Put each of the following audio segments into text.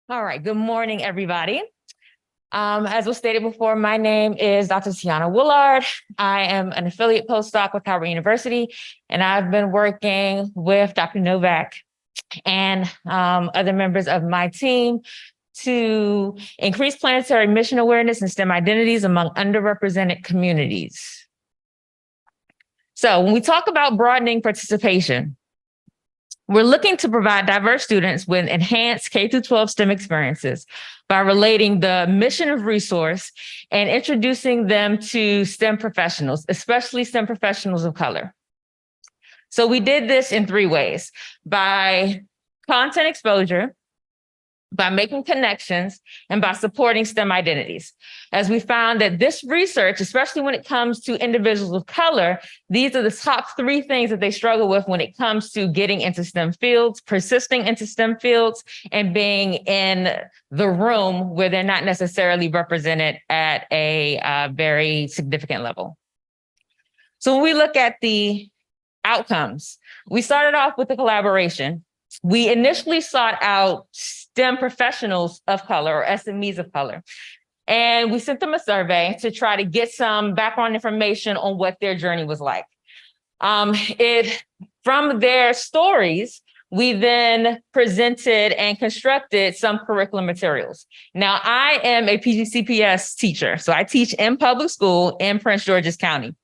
All right, good morning, everybody. As was stated before, my name is Dr. Tiana Woolard. I am an affiliate postdoc with Howard University, and I've been working with Dr. Novak and other members of my team to increase planetary mission awareness and STEM identities among underrepresented communities. So when we talk about broadening participation, we're looking to provide diverse students with enhanced K-12 STEM experiences by relating the mission of resource and introducing them to STEM professionals, especially STEM professionals of color. So we did this in 3 ways: by content exposure, by making connections, and by supporting STEM identities. As we found that this research, especially when it comes to individuals of color, these are the top 3 things that they struggle with when it comes to getting into STEM fields, persisting into STEM fields, and being in the room where they're not necessarily represented at a very significant level. So when we look at the outcomes, we started off with the collaboration. We initially sought out STEM professionals of color, or SMEs of color, and we sent them a survey to try to get some background information on what their journey was like. From their stories, we then presented and constructed some curriculum materials. Now, I am a PGCPS teacher, so I teach in public school in Prince George's County,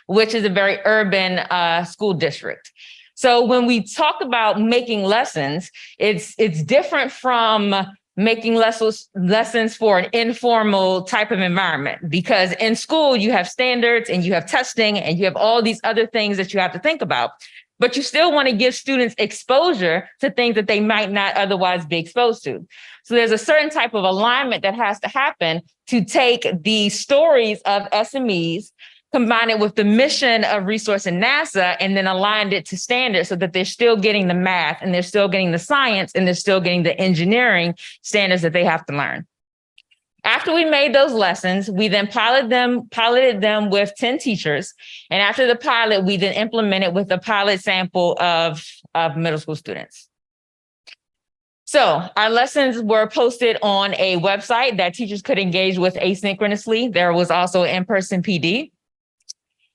which is a very urban school district. So when we talk about making lessons, it's different from making lessons for an informal type of environment, because in school you have standards and you have testing and you have all these other things that you have to think about, but you still want to give students exposure to things that they might not otherwise be exposed to. So there's a certain type of alignment that has to happen to take the stories of SMEs, combine it with the mission of Resource and NASA, and then aligned it to standards so that they're still getting the math and they're still getting the science and they're still getting the engineering standards that they have to learn. After we made those lessons, we then piloted them with 10 teachers. And after the pilot, we then implemented with a pilot sample of middle school students. So our lessons were posted on a website that teachers could engage with asynchronously. There was also in-person PD.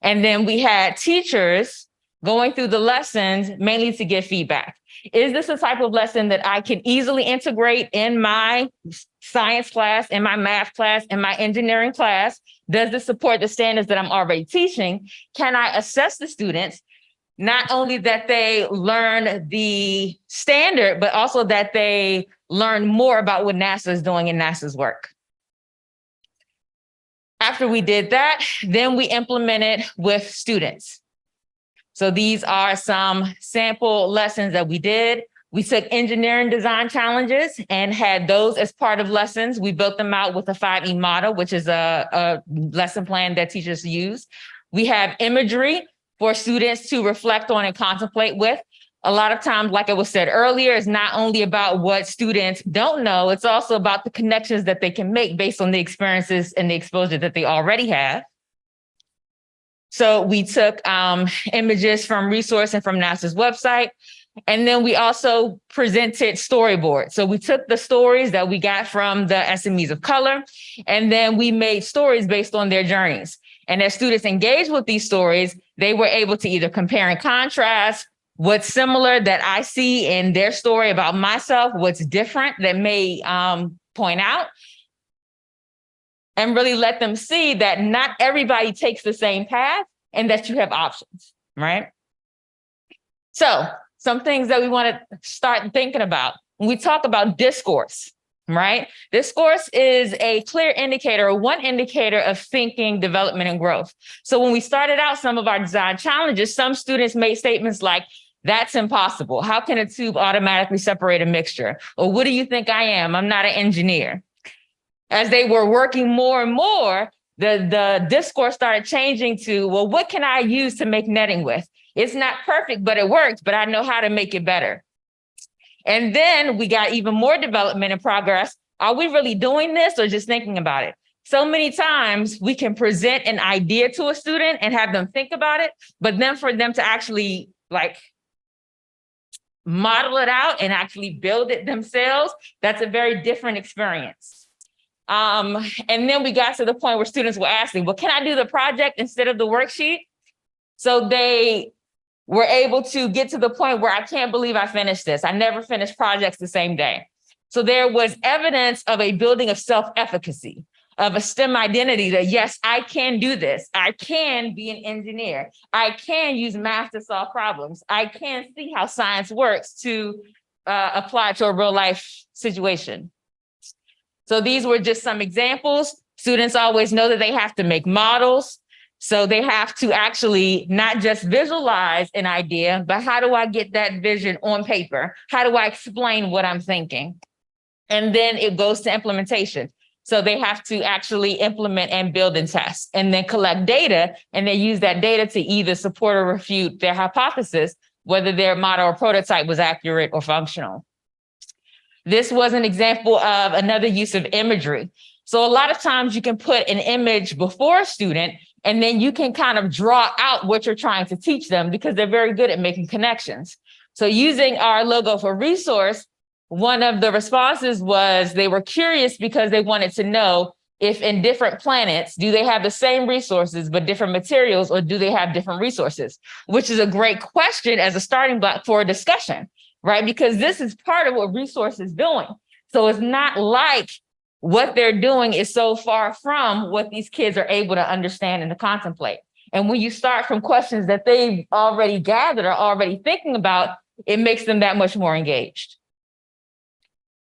And then we had teachers going through the lessons mainly to get feedback. Is this a type of lesson that I can easily integrate in my science class, in my math class, in my engineering class? Does this support the standards that I'm already teaching? Can I assess the students, not only that they learn the standard, but also that they learn more about what NASA is doing in NASA's work? After we did that, then we implemented with students. So these are some sample lessons that we did. We took engineering design challenges and had those as part of lessons. We built them out with a 5E model, which is a lesson plan that teachers use. We have imagery for students to reflect on and contemplate with. A lot of times, like it was said earlier, it's not only about what students don't know, it's also about the connections that they can make based on the experiences and the exposure that they already have. So we took images from Resource and from NASA's website, and then we also presented storyboards. So we took the stories that we got from the SMEs of color, and then we made stories based on their journeys. And as students engaged with these stories, they were able to either compare and contrast what's similar that I see in their story about myself, what's different that may point out, and really let them see that not everybody takes the same path and that you have options, right? So some things that we want to start thinking about when we talk about discourse, right? Discourse is a clear indicator, or one indicator of thinking, development, and growth. So when we started out some of our design challenges, some students made statements like, "That's impossible. How can a tube automatically separate a mixture?" Or, "What do you think I am? I'm not an engineer." As they were working more and more, the discourse started changing to, "Well, what can I use to make netting with? It's not perfect, but it works, but I know how to make it better." And then we got even more development and progress. Are we really doing this or just thinking about it? So many times we can present an idea to a student and have them think about it, but then for them to actually model it out and actually build it themselves, that's a very different experience. And then we got to the point where students were asking, well, can I do the project instead of the worksheet? So they were able to get to the point where I can't believe I finished this. I never finished projects the same day. So there was evidence of a building of self-efficacy, of a STEM identity that, yes, I can do this. I can be an engineer. I can use math to solve problems. I can see how science works to apply to a real life situation. So these were just some examples. Students always know that they have to make models. So they have to actually not just visualize an idea, but how do I get that vision on paper? How do I explain what I'm thinking? And then it goes to implementation. So they have to actually implement and build and test, and then collect data, and they use that data to either support or refute their hypothesis, whether their model or prototype was accurate or functional. This was an example of another use of imagery. So a lot of times you can put an image before a student, and then you can kind of draw out what you're trying to teach them because they're very good at making connections. So using our logo for resource, one of the responses was they were curious because they wanted to know if in different planets, do they have the same resources but different materials, or do they have different resources? Which is a great question as a starting block for a discussion, right? Because this is part of what resource is doing. So it's not like what they're doing is so far from what these kids are able to understand and to contemplate. And when you start from questions that they've already gathered or already thinking about, it makes them that much more engaged.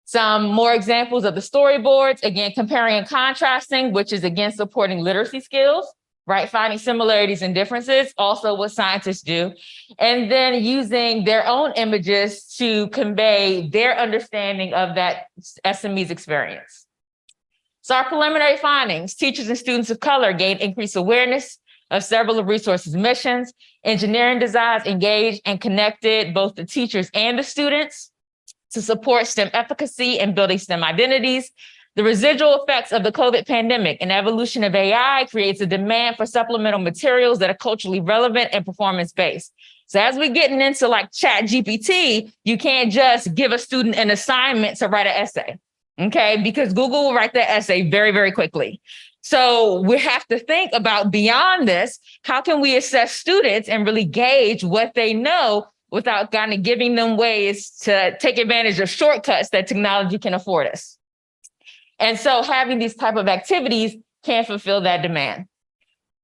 Some more examples of the storyboards, again, comparing and contrasting, which is again supporting literacy skills, right? Finding similarities and differences, also what scientists do. And then using their own images to convey their understanding of that SME's experience. So our preliminary findings, teachers and students of color gained increased awareness of several of resources missions. Engineering designs engaged and connected both the teachers and the students to support STEM efficacy and building STEM identities. The residual effects of the COVID pandemic and evolution of AI creates a demand for supplemental materials that are culturally relevant and performance-based. So as we're getting into like Chat GPT, you can't just give a student an assignment to write an essay, okay? Because Google will write that essay very, very quickly. So we have to think about beyond this, how can we assess students and really gauge what they know without kind of giving them ways to take advantage of shortcuts that technology can afford us. And so having these type of activities can fulfill that demand.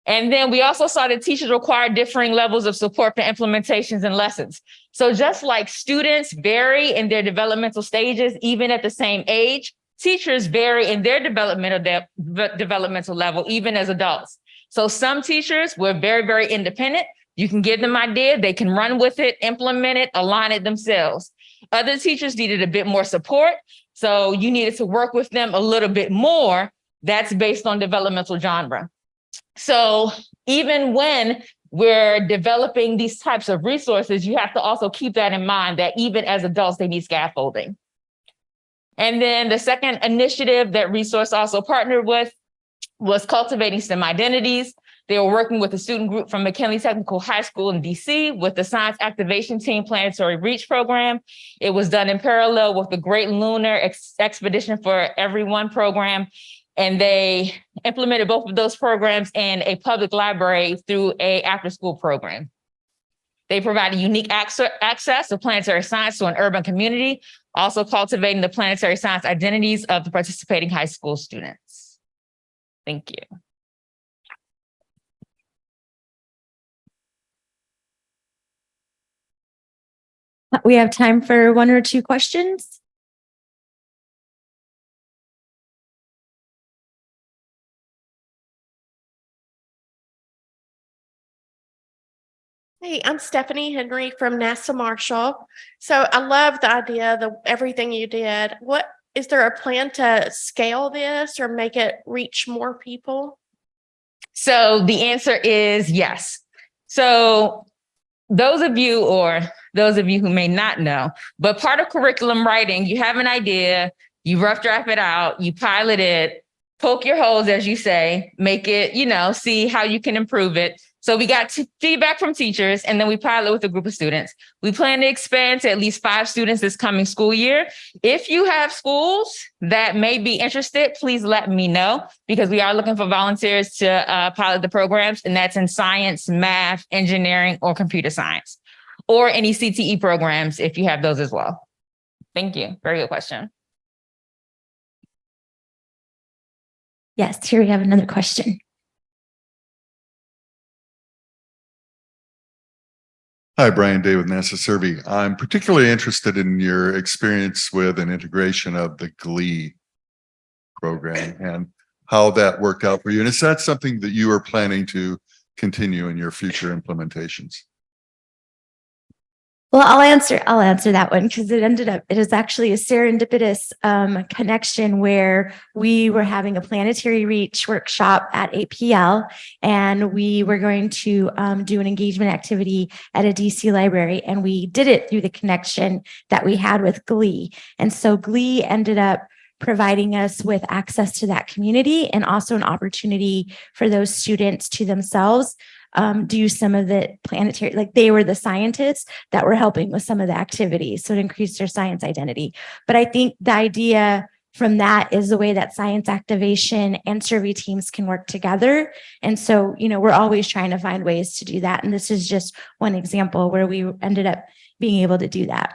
And then we also saw that teachers require differing levels of support for implementations and lessons. So just like students vary in their developmental stages, even at the same age, teachers vary in their developmental level, even as adults. So some teachers were very, very independent. You can give them an idea, they can run with it, implement it, align it themselves. Other teachers needed a bit more support, so you needed to work with them a little bit more. That's based on developmental genre. So even when we're developing these types of resources, you have to also keep that in mind that even as adults, they need scaffolding. And then the second initiative that Resource also partnered with was cultivating STEM identities. They were working with a student group from McKinley Technical High School in DC with the Science Activation Team Planetary Reach program. It was done in parallel with the Great Lunar Expedition for Everyone program. And they implemented both of those programs in a public library through an after-school program. They provided unique access to planetary science to an urban community, also cultivating the planetary science identities of the participating high school students. Thank you. We have time for one or two questions. Hey, I'm Stephanie Henry from NASA Marshall. So I love the idea, everything you did. Is there a plan to scale this or make it reach more people? So the answer is yes. So those of you who may not know, but part of curriculum writing, you have an idea, you rough draft it out, you pilot it, poke your holes, as you say, make it, see how you can improve it. So we got feedback from teachers, and then we pilot with a group of students. We plan to expand to at least 5 students this coming school year. If you have schools that may be interested, please let me know, because we are looking for volunteers to pilot the programs, and that's in science, math, engineering, or computer science, or any CTE programs if you have those as well. Thank you. Very good question. Yes, here we have another question. Hi, Brian Day with NASA Survey. I'm particularly interested in your experience with an integration of the GLEE program and how that worked out for you. And is that something that you are planning to continue in your future implementations? Well, I'll answer that one, because it is actually a serendipitous connection where we were having a Planetary Reach workshop at APL, and we were going to do an engagement activity at a DC library, and we did it through the connection that we had with GLEE. And so GLEE ended up providing us with access to that community, and also an opportunity for those students to themselves do some of the planetary, like they were the scientists that were helping with some of the activities. So it increased their science identity. But I think the idea from that is the way that science activation and survey teams can work together. And so, we're always trying to find ways to do that. And this is just one example where we ended up being able to do that.